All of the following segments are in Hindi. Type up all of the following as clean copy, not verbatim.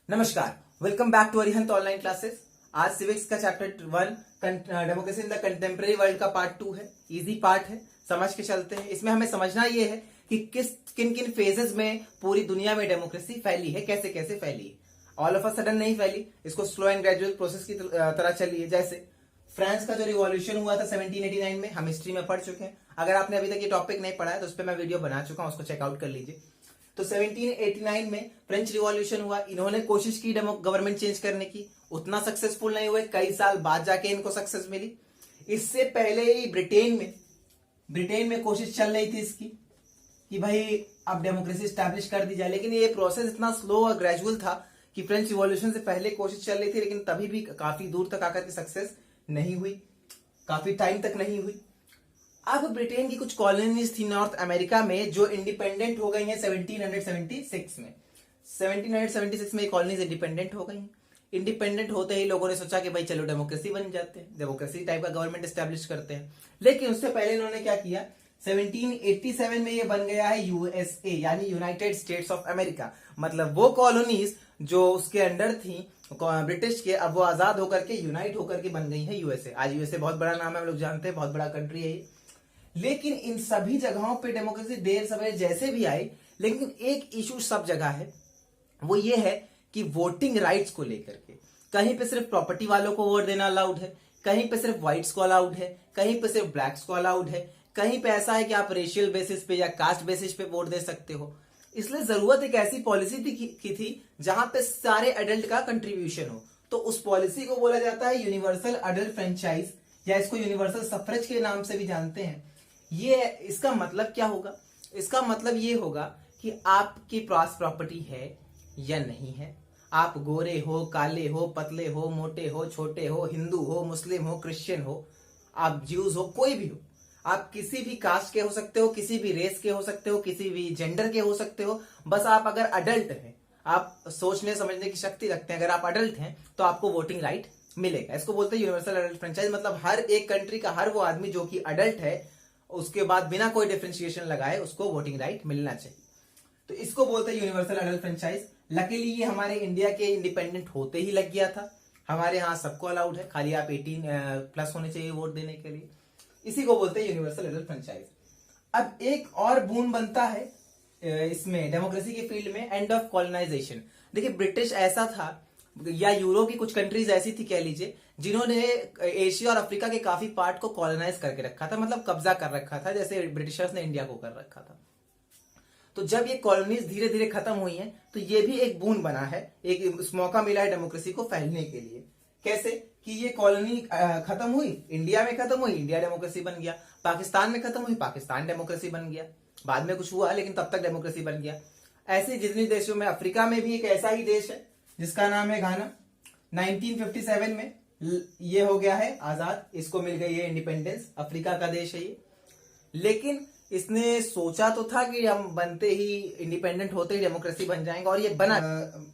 नमस्कार, welcome back to Arihant online classes. आज सिविक्स का chapter 1 democracy in the contemporary world का पार्ट 2 है। इजी पार्ट है, समझ के चलते हैं। इसमें हमें समझना ये है कि किन किन फेजेस में पूरी दुनिया में डेमोक्रेसी फैली है, कैसे कैसे फैली है। ऑल ऑफ अ सडन नहीं फैली, इसको स्लो एंड ग्रेजुअल प्रोसेस की तरह चली है। जैसे फ्रांस का जो रिवॉल्यूशन हुआ था 1789 में, हम हिस्ट्री में पढ़ चुके हैं। अगर आपने अभी तक ये टॉपिक नहीं पढ़ा है तो उस पर मैं वीडियो बना चुका हूं, उसको चेकआउट कर लीजिए। तो 1789 में फ्रेंच रिवॉल्यूशन हुआ। इन्होंने कोशिश की गवर्नमेंट चेंज करने की, उतना सक्सेसफुल नहीं हुए। कई साल बाद जाके इनको सक्सेस मिली। इससे पहले ही ब्रिटेन में कोशिश चल रही थी इसकी कि भाई अब डेमोक्रेसी स्टैब्लिश कर दी जाए, लेकिन ये प्रोसेस इतना स्लो और ग्रेजुअल था कि फ्रेंच रिवॉल्यूशन से पहले कोशिश चल रही थी, लेकिन तभी भी काफी दूर तक आकर के सक्सेस नहीं हुई, काफी टाइम तक नहीं हुई। अब ब्रिटेन की कुछ कॉलोनीज थी नॉर्थ अमेरिका में जो इंडिपेंडेंट हो गई हैं 1776 में। 1776 में ये कॉलोनीज इंडिपेंडेंट हो गई हैं। इंडिपेंडेंट होते ही लोगों ने सोचा कि भाई चलो डेमोक्रेसी बन जाते हैं, डेमोक्रेसी टाइप का गवर्नमेंट एस्टेब्लिश करते हैं। लेकिन उससे पहले इन्होंने क्या किया, 1787 में ये बन गया है यूएसए, यानी यूनाइटेड स्टेट्स ऑफ अमेरिका। मतलब वो कॉलोनीज जो उसके अंडर थी ब्रिटिश के, अब वो आजाद होकर के यूनाइट होकर के बन गई है यूएसए। आज यूएसए बहुत बड़ा नाम है, हम लोग जानते हैं, बहुत बड़ा कंट्री है ये। लेकिन इन सभी जगहों पे डेमोक्रेसी देर सवेर जैसे भी आई, लेकिन एक इशू सब जगह है, वो ये है कि वोटिंग राइट्स को लेकर के। कहीं पे सिर्फ प्रॉपर्टी वालों को वोट देना अलाउड है, कहीं पे सिर्फ व्हाइट्स को अलाउड है, कहीं पे सिर्फ ब्लैक्स को अलाउड है, कहीं पे ऐसा है कि आप रेशियल बेसिस पे या कास्ट बेसिस पे वोट दे सकते हो। इसलिए जरूरत एक ऐसी पॉलिसी की थी जहां पे सारे एडल्ट का कंट्रीब्यूशन हो। तो उस पॉलिसी को बोला जाता है यूनिवर्सल अडल्ट फ्रेंचाइज, या इसको यूनिवर्सल सफरेज के नाम से भी जानते हैं। ये इसका मतलब क्या होगा? इसका मतलब ये होगा कि आपके पास प्रॉपर्टी है या नहीं है, आप गोरे हो, काले हो, पतले हो, मोटे हो, छोटे हो, हिंदू हो, मुस्लिम हो, क्रिश्चियन हो, आप ज्यूज हो, कोई भी हो, आप किसी भी कास्ट के हो सकते हो, किसी भी रेस के हो सकते हो, किसी भी जेंडर के हो सकते हो। बस आप अगर अडल्ट हैं, आप सोचने समझने की शक्ति रखते हैं, अगर आप अडल्ट हैं तो आपको वोटिंग राइट मिलेगा। इसको बोलते हैं यूनिवर्सल अडल्ट फ्रेंचाइज। मतलब हर एक कंट्री का हर वो आदमी जो कि अडल्ट है, उसके बाद बिना कोई डिफरेंशिएशन लगाए उसको वोटिंग राइट मिलना चाहिए। तो इसको बोलते हैं यूनिवर्सल अडल्ट फ्रेंचाइज। लकीली ये हमारे इंडिया के इंडिपेंडेंट होते ही लग गया था। हमारे यहाँ सबको अलाउड है, खाली आप 18 प्लस होने चाहिए वोट देने के लिए। इसी को बोलते हैं यूनिवर्सल अडल्ट फ्रेंचाइज। अब एक और बूंद बनता है इसमें डेमोक्रेसी के फील्ड में, एंड ऑफ कॉलोनाइजेशन। देखिए ब्रिटिश ऐसा था, या यूरोप की कुछ कंट्रीज ऐसी थी कह लीजिए, जिन्होंने एशिया और अफ्रीका के काफी पार्ट को कॉलोनाइज करके रखा था, मतलब कब्जा कर रखा था, जैसे ब्रिटिशर्स ने इंडिया को कर रखा था। तो जब ये कॉलोनीज धीरे धीरे खत्म हुई हैं, तो ये भी एक बूंद बना है, एक मौका मिला है डेमोक्रेसी को फैलने के लिए। कैसे कि ये कॉलोनी खत्म हुई, इंडिया में खत्म हुई, इंडिया डेमोक्रेसी बन गया। पाकिस्तान में खत्म हुई, पाकिस्तान डेमोक्रेसी बन गया। बाद में कुछ हुआ लेकिन तब तक डेमोक्रेसी बन गया। ऐसे जितने देशों में, अफ्रीका में भी एक ऐसा ही देश है जिसका नाम है घाना। 1957 में ये हो गया है आजाद, इसको मिल गई है इंडिपेंडेंस। अफ्रीका का देश है ये। लेकिन इसने सोचा तो था कि हम बनते ही, इंडिपेंडेंट होते ही डेमोक्रेसी बन जाएंगे, और ये बना।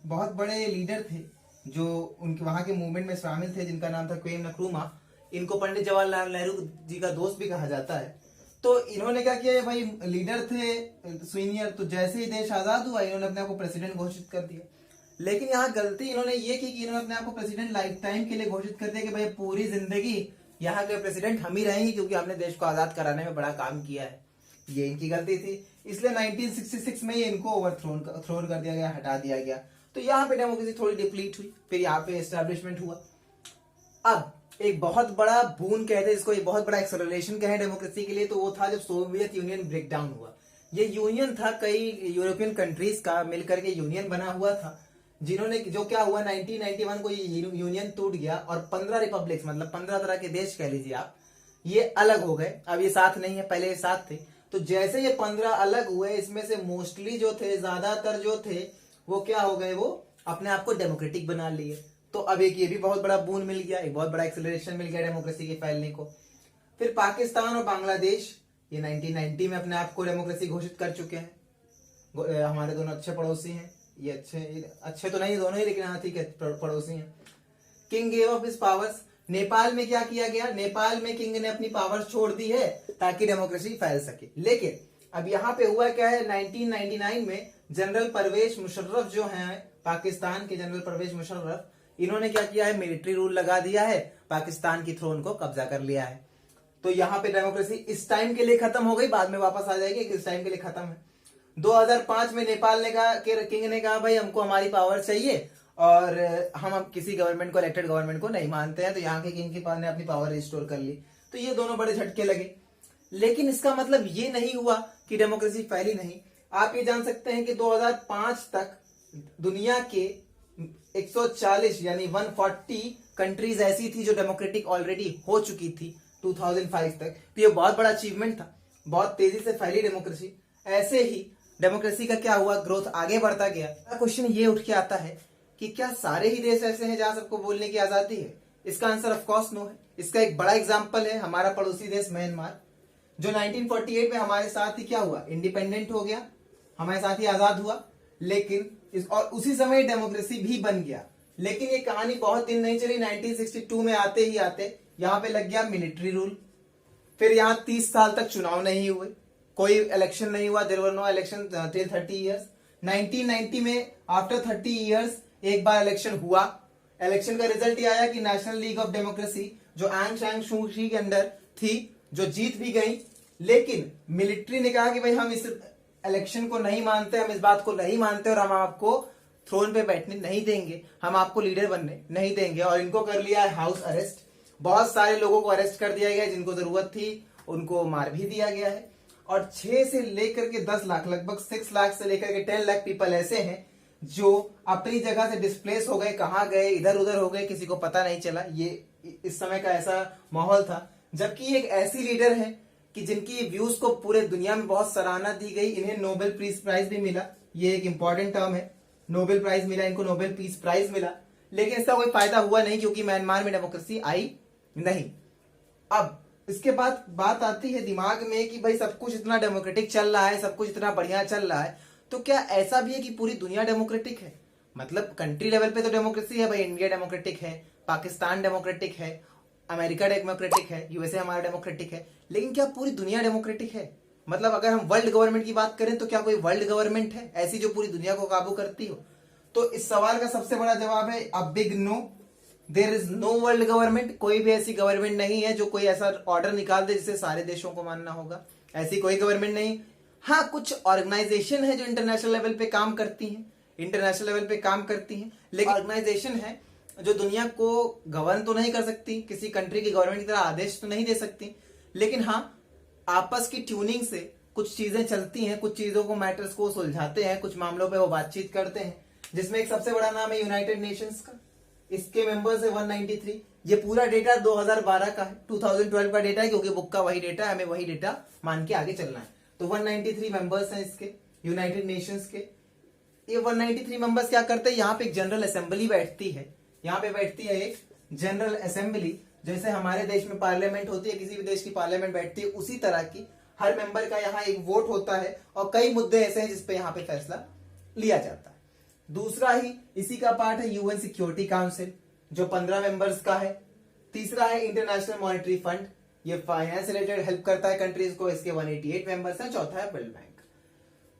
बहुत बड़े लीडर थे जो उनके वहां के मूवमेंट में शामिल थे, जिनका नाम था क्वेम नक्रूमा। इनको पंडित जवाहरलाल नेहरू जी का दोस्त भी कहा जाता है। तो इन्होंने क्या किया, भाई लीडर थे सीनियर, तो जैसे ही देश आजाद हुआ इन्होंने अपने आप को प्रेसिडेंट घोषित कर दिया। लेकिन यहाँ गलती इन्होंने ये की कि इन्होंने अपने आप को प्रेसिडेंट लाइफ टाइम के लिए घोषित कर दिया कि भाई पूरी जिंदगी यहाँ के प्रेसिडेंट हम ही रहेंगे, क्योंकि हमने देश को आजाद कराने में बड़ा काम किया है। ये इनकी गलती थी। इसलिए 1966 में ये इनको ओवरथ्रोन कर दिया गया, हटा दिया गया। तो यहाँ पे डेमोक्रेसी थोड़ी डिप्लीट हुई, फिर यहाँ पे एस्टैब्लिशमेंट हुआ। अब एक बहुत बड़ा बून कहते हैं इसको, एक बहुत बड़ा एक्सेलरेशन कहें डेमोक्रेसी के लिए, तो वो था जब सोवियत यूनियन ब्रेक डाउन हुआ। ये यूनियन था कई यूरोपियन कंट्रीज का मिलकर के यूनियन बना हुआ था, जिन्होंने जो क्या हुआ 1991 को ये यूनियन टूट गया और 15 रिपब्लिक्स, मतलब 15 तरह के देश कह लीजिए आप, ये अलग हो गए। अब ये साथ नहीं है, पहले ये साथ थे। तो जैसे ये 15 अलग हुए, इसमें से मोस्टली जो थे, ज्यादातर जो थे, वो क्या हो गए, वो अपने आप को डेमोक्रेटिक बना लिए। तो अब एक ये भी बहुत बड़ा बून मिल गया, एक बहुत बड़ा एक्सेलरेशन मिल गया डेमोक्रेसी के फैलने को। फिर पाकिस्तान और बांग्लादेश ये 1990 में अपने आप को डेमोक्रेसी घोषित कर चुके हैं। हमारे दोनों अच्छे पड़ोसी हैं, ये अच्छे तो नहीं दोनों ही, लेकिन हाँ ठीक है, पड़ोसी हैं। King gave up his powers. Nepal में क्या किया गया, नेपाल में किंग ने अपनी पावर्स छोड़ दी है ताकि डेमोक्रेसी फैल सके। लेकिन अब यहाँ पे हुआ क्या है, 1999 में जनरल परवेज मुशर्रफ जो हैं पाकिस्तान के जनरल परवेज मुशर्रफ, इन्होंने क्या किया है, मिलिट्री रूल लगा दिया है, पाकिस्तान की थ्रोन को कब्जा कर लिया है। तो यहाँ पे डेमोक्रेसी इस टाइम के लिए खत्म हो गई, बाद में वापस आ जाएगी, इस टाइम के लिए खत्म है। 2005 में नेपाल ने कहा, किंग ने कहा भाई हमको हमारी पावर चाहिए और हम किसी गवर्नमेंट को, इलेक्टेड गवर्नमेंट को नहीं मानते हैं, तो यहाँ के किंग ने अपनी पावर रिस्टोर कर ली। तो ये दोनों बड़े झटके लगे, लेकिन इसका मतलब ये नहीं हुआ कि डेमोक्रेसी फैली नहीं। आप ये जान सकते हैं कि 2005 तक दुनिया के 140 यानी 140 कंट्रीज ऐसी थी जो डेमोक्रेटिक ऑलरेडी हो चुकी थी 2005 तक। तो ये बहुत बड़ा अचीवमेंट था, बहुत तेजी से फैली डेमोक्रेसी। ऐसे ही डेमोक्रेसी का क्या हुआ, ग्रोथ आगे बढ़ता गया। क्वेश्चन ये उठ के आता है कि क्या सारे ही देश ऐसे हैं जहां सबको बोलने की आजादी है? इसका आंसर ऑफ कोर्स नो है। इसका एक बड़ा एग्जांपल है हमारा पड़ोसी देश म्यांमार, जो 1948 में हमारे साथ ही क्या हुआ, इंडिपेंडेंट हो गया, हमारे साथ ही आजाद हुआ, लेकिन और उसी समय डेमोक्रेसी भी बन गया। लेकिन ये कहानी बहुत दिन नहीं चली, 1962 में आते ही आते यहाँ पे लग गया मिलिट्री रूल। फिर यहाँ 30 साल तक चुनाव नहीं हुए, कोई इलेक्शन नहीं हुआ, there were no election till 30 years. 1990 में आफ्टर 30 इयर्स एक बार इलेक्शन हुआ। इलेक्शन का रिजल्ट ये आया कि नेशनल लीग ऑफ डेमोक्रेसी जो आंग सांग सू की के अंडर थी, जो जीत भी गई, लेकिन मिलिट्री ने कहा कि भाई हम इस इलेक्शन को नहीं मानते, हम इस बात को नहीं मानते और हम आपको थ्रोन पे बैठने नहीं देंगे, हम आपको लीडर बनने नहीं देंगे। और इनको कर लिया है हाउस अरेस्ट। बहुत सारे लोगों को अरेस्ट कर दिया गया, जिनको जरूरत थी उनको मार भी दिया गया है। और 6 से लेकर के 10 लाख, लगभग 6 लाख से लेकर के 10 लाख पीपल ऐसे हैं जो अपनी जगह से डिस्प्लेस हो गए, कहां गए, इधर उधर हो गए, किसी को पता नहीं चला। ये इस समय का ऐसा माहौल था। जबकि एक ऐसी लीडर है कि जिनकी व्यूज को पूरे दुनिया में बहुत सराहना दी गई, इन्हें नोबेल पीस प्राइज भी मिला। ये एक इंपॉर्टेंट टर्म है, नोबेल प्राइज मिला इनको, नोबेल पीस प्राइज मिला। लेकिन इसका कोई फायदा हुआ नहीं, क्योंकि म्यांमार में डेमोक्रेसी आई नहीं। अब इसके बाद बात आती है दिमाग में कि भाई सब कुछ इतना डेमोक्रेटिक चल रहा है, सब कुछ इतना बढ़िया चल रहा है, तो क्या ऐसा भी है कि पूरी दुनिया डेमोक्रेटिक है? मतलब कंट्री लेवल पे तो डेमोक्रेसी है भाई, इंडिया डेमोक्रेटिक है, पाकिस्तान डेमोक्रेटिक है, अमेरिका डेमोक्रेटिक है, यूएसए हमारा डेमोक्रेटिक है, लेकिन क्या पूरी दुनिया डेमोक्रेटिक है? मतलब अगर हम वर्ल्ड गवर्नमेंट की बात करें तो क्या कोई वर्ल्ड गवर्नमेंट है ऐसी जो पूरी दुनिया को काबू करती हो? तो इस सवाल का सबसे बड़ा जवाब है a big no. There is no world government. कोई भी ऐसी गवर्नमेंट नहीं है जो कोई ऐसा ऑर्डर निकाल दे जिसे सारे देशों को मानना होगा, ऐसी कोई गवर्नमेंट नहीं। हाँ, कुछ ऑर्गेनाइजेशन है जो इंटरनेशनल लेवल पे काम करती हैं, लेकिन ऑर्गेनाइजेशन है जो दुनिया को गवर्न तो नहीं कर सकती, किसी कंट्री की गवर्नमेंट की तरह आदेश तो नहीं दे सकती, लेकिन हाँ आपस की ट्यूनिंग से कुछ चीजें चलती हैं, कुछ चीजों को, मैटर्स को सुलझाते हैं, कुछ मामलों पे वो बातचीत करते हैं, जिसमें एक सबसे बड़ा नाम है यूनाइटेड नेशंस का। इसके मेंबर्स है 193। ये पूरा डेटा 2012 का है, 2012 का डेटा है, क्योंकि बुक का वही डेटा है, हमें वही डेटा मान के आगे चलना है। तो 193 मेंबर्स हैं इसके, यूनाइटेड नेशंस के। ये 193 मेंबर्स क्या करते हैं, यहाँ पे एक जनरल असेंबली बैठती है, यहाँ पे बैठती है एक जनरल असेंबली, जैसे हमारे देश में पार्लियामेंट होती है, किसी भी देश की पार्लियामेंट बैठती है, उसी तरह की। हर मेंबर का यहाँ एक वोट होता है और कई मुद्दे ऐसे हैं जिसपे यहाँ पे फैसला लिया जाता है। दूसरा ही इसी का पार्ट है यूएन सिक्योरिटी काउंसिल, जो 15 मेंबर्स का है। तीसरा है इंटरनेशनल मॉनेटरी फंड, ये फाइनेंस रिलेटेड हेल्प करता है कंट्रीज को, इसके 188 मेंबर्स हैं। चौथा है वर्ल्ड बैंक।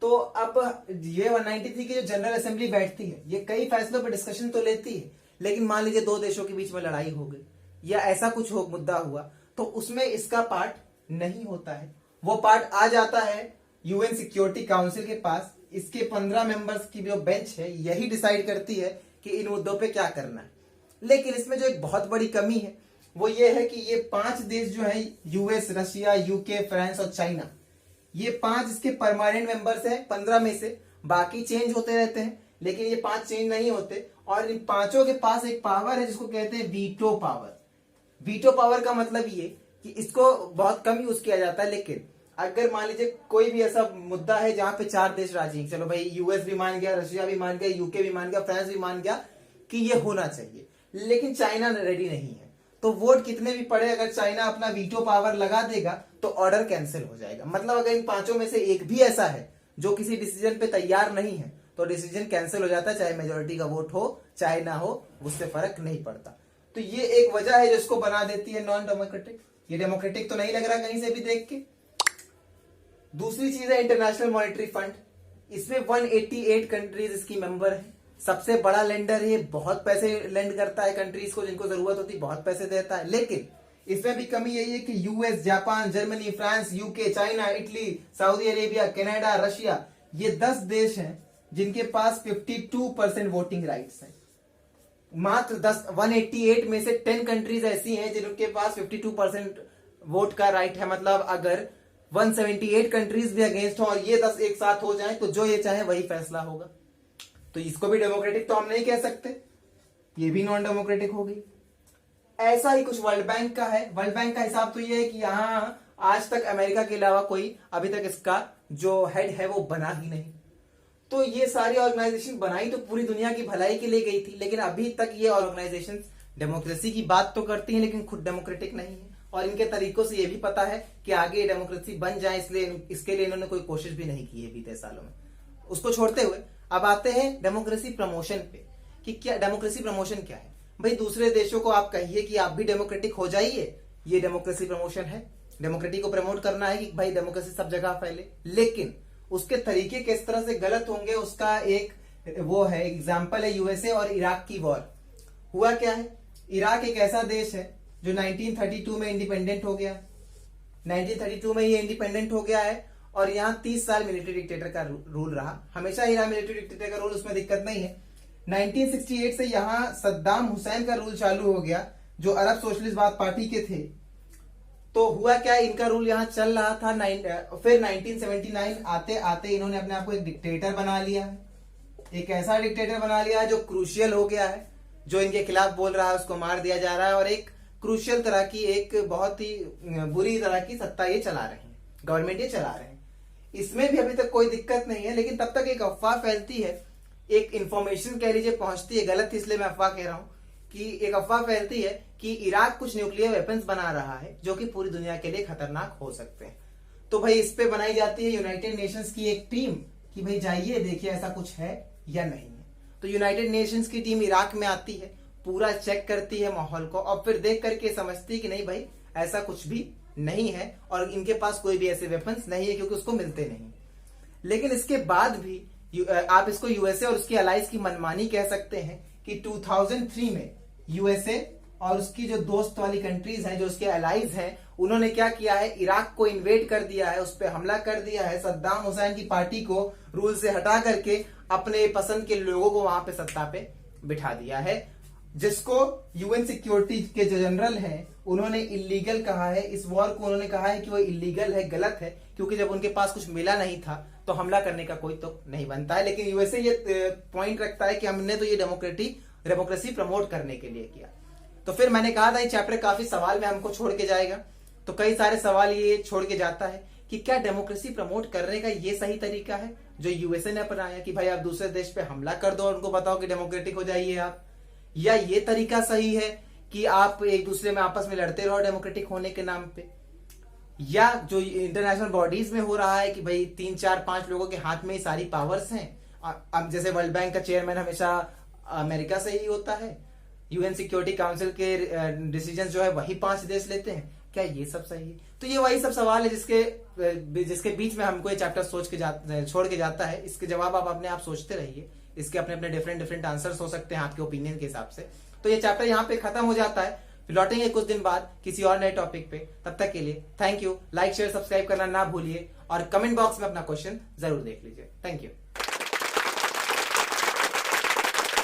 तो अब ये 193 की जो जनरल असेंबली बैठती है, ये कई फैसलों पर डिस्कशन तो लेती है, लेकिन मान लीजिए 2 देशों के बीच में लड़ाई हो गई या ऐसा कुछ मुद्दा हुआ, तो उसमें इसका पार्ट नहीं होता है। वो पार्ट आ जाता है यूएन सिक्योरिटी काउंसिल के पास। इसके 15 मेंबर्स की जो बेंच है यही डिसाइड करती है कि इन मुद्दों पे क्या करना है। लेकिन इसमें जो एक बहुत बड़ी कमी है वो ये है कि ये 5 देश जो है, यूएस, रशिया, यूके, फ्रांस और चाइना, ये 5 इसके परमानेंट मेंबर्स हैं 15 में से। बाकी चेंज होते रहते हैं, लेकिन ये 5 चेंज नहीं होते। और इन 5 के पास एक पावर है जिसको कहते हैं वीटो पावर। वीटो पावर का मतलब ये कि इसको बहुत कम यूज किया जाता है, लेकिन अगर मान लीजिए कोई भी ऐसा मुद्दा है जहां पे 4 देश राजी हैं, चलो भाई यूएस भी मान गया, रशिया भी मान गया, यूके भी मान गया, फ्रांस भी मान गया कि ये होना चाहिए, लेकिन चाइना रेडी नहीं है, तो वोट कितने भी पड़े, अगर चाइना अपना वीटो पावर लगा देगा तो ऑर्डर कैंसिल हो जाएगा। मतलब अगर इन 5 में से एक भी ऐसा है जो किसी डिसीजन पे तैयार नहीं है, तो डिसीजन कैंसिल हो जाता है, चाहे मेजोरिटी का वोट हो चाहे ना हो, उससे फर्क नहीं पड़ता। तो ये एक वजह है जो इसको बना देती है नॉन डेमोक्रेटिक। ये डेमोक्रेटिक तो नहीं लग रहा कहीं से भी देख के। दूसरी चीज है इंटरनेशनल मॉनेटरी फंड। इसमें 188 कंट्रीज इसकी मेंबर है। सबसे बड़ा लेंडर है, बहुत पैसे लेंड करता है कंट्रीज को जिनको जरूरत होती है, बहुत पैसे देता है। लेकिन इसमें भी कमी यही है कि US, Japan, Germany, France, UK, China, Italy, Saudi Arabia, Canada, Russia, ये 10 देश हैं जिनके पास 52% वोटिंग राइट्स हैं। मात्र 188 में से 10 कंट्रीज ऐसी हैं जिनके पास 52% वोट का राइट है। मतलब अगर 178 कंट्रीज भी अगेंस्ट हो और ये 10 एक साथ हो जाएं तो जो ये चाहे वही फैसला होगा। तो इसको भी डेमोक्रेटिक तो हम नहीं कह सकते, ये भी नॉन डेमोक्रेटिक हो गई। ऐसा ही कुछ वर्ल्ड बैंक का है। वर्ल्ड बैंक का हिसाब तो ये है कि यहां आज तक अमेरिका के अलावा कोई अभी तक इसका जो हेड है वो बना ही नहीं। तो ये सारी ऑर्गेनाइजेशन बनाई तो पूरी दुनिया की भलाई के लिए गई थी, लेकिन अभी तक ये ऑर्गेनाइजेशन डेमोक्रेसी की बात तो करती हैं लेकिन खुद डेमोक्रेटिक नहीं है। और इनके तरीकों से ये भी पता है कि आगे डेमोक्रेसी बन जाए, इसलिए इसके लिए इन्होंने कोई कोशिश भी नहीं की है बीते सालों में। उसको छोड़ते हुए अब आते हैं डेमोक्रेसी प्रमोशन पे कि क्या डेमोक्रेसी प्रमोशन क्या है। भाई दूसरे देशों को आप कहिए कि आप भी डेमोक्रेटिक हो जाइए, ये डेमोक्रेसी प्रमोशन है। डेमोक्रेसी को प्रमोट करना है कि भाई डेमोक्रेसी सब जगह फैले, लेकिन उसके तरीके किस तरह से गलत होंगे उसका एक वो है एग्जाम्पल है यूएसए और इराक की वॉर। हुआ क्या है, इराक एक ऐसा देश है जो 1932 में इंडिपेंडेंट हो गया। 1932 में ये इंडिपेंडेंट हो गया है और यहाँ 30 साल मिलिट्री डिक्टेटर का रूल रहा। हमेशा ही रहा मिलिट्री डिक्टेटर का रूल, उसमें दिक्कत नहीं है। 1968 से यहाँ सद्दाम हुसैन का रूल चालू हो गया जो अरब सोशलिस्ट पार्टी के थे। तो हुआ क्या, इनका रूल यहाँ चल रहा था। फिर 1979 आते आते इन्होंने अपने आप को एक डिक्टेटर बना लिया है, एक ऐसा डिक्टेटर बना लिया है जो क्रूशियल हो गया है। जो इनके खिलाफ बोल रहा है उसको मार दिया जा रहा है और एक क्रूशियल तरह की, एक बहुत ही बुरी तरह की सत्ता ये चला रहे हैं, गवर्नमेंट ये चला रहे हैं। इसमें भी अभी तक कोई दिक्कत नहीं है, लेकिन तब तक एक अफवाह फैलती है, एक इंफॉर्मेशन कह लीजिए पहुंचती है, गलत इसलिए मैं अफवाह कह रहा हूं कि एक अफवाह फैलती है कि इराक कुछ न्यूक्लियर वेपन्स बना रहा है जो कि पूरी दुनिया के लिए खतरनाक हो सकते हैं। तो भाई इस पे बनाई जाती है यूनाइटेड नेशंस की एक टीम कि भाई जाइए देखिए ऐसा कुछ है या नहीं है। तो यूनाइटेड नेशंस की टीम इराक में आती है, पूरा चेक करती है माहौल को और फिर देख करके समझती है कि नहीं भाई ऐसा कुछ भी नहीं है और इनके पास कोई भी ऐसे वेपन्स नहीं है क्योंकि उसको मिलते नहीं। लेकिन इसके बाद भी आप इसको यूएसए और उसकी अलाइज की मनमानी कह सकते हैं कि 2003 में यूएसए और उसकी जो दोस्त वाली कंट्रीज हैं, जो उसके अलाइज हैं, उन्होंने क्या किया है, इराक को इन्वेड कर दिया है, उस पर हमला कर दिया है, सद्दाम हुसैन की पार्टी को रूल से हटा करके अपने पसंद के लोगों को वहां पे सत्ता पे बिठा दिया है, जिसको यूएन सिक्योरिटी के जो जनरल हैं उन्होंने इलीगल कहा है। इस वॉर को उन्होंने कहा है कि वो इलीगल है, गलत है, क्योंकि जब उनके पास कुछ मिला नहीं था तो हमला करने का कोई तो नहीं बनता है। लेकिन यूएसए ये पॉइंट रखता है कि हमने तो ये डेमोक्रेसी प्रमोट करने के लिए किया। तो फिर मैंने कहा था ये चैप्टर काफी सवाल में हमको छोड़ के जाएगा, तो कई सारे सवाल ये छोड़ के जाता है कि क्या डेमोक्रेसी प्रमोट करने का ये सही तरीका है जो यूएसए ने अपनाया कि भाई आप दूसरे देश पे हमला कर दो और उनको बताओ कि डेमोक्रेटिक हो जाइए आप, या ये तरीका सही है कि आप एक दूसरे में आपस में लड़ते रहो डेमोक्रेटिक होने के नाम पे, या जो इंटरनेशनल बॉडीज में हो रहा है कि भाई 3, 4, 5 लोगों के हाथ में ही सारी पावर्स हैं। अब जैसे वर्ल्ड बैंक का चेयरमैन हमेशा अमेरिका से ही होता है, यूएन सिक्योरिटी काउंसिल के डिसीजन जो है वही 5 देश लेते हैं, क्या ये सब सही है? तो ये वही सब सवाल है जिसके बीच में हमको ये चैप्टर छोड़ के जाता है। इसके जवाब आप अपने आप सोचते रहिए, इसके अपने अपने डिफरेंट आंसर्स हो सकते हैं आपके ओपिनियन के हिसाब से। तो ये चैप्टर यहाँ पे खत्म हो जाता है, फिर लौटेंगे कुछ दिन बाद किसी और नए टॉपिक पे। तब तक के लिए thank you. Like share subscribe करना ना भूलिए और कमेंट बॉक्स में अपना क्वेश्चन जरूर देख लीजिए। Thank you.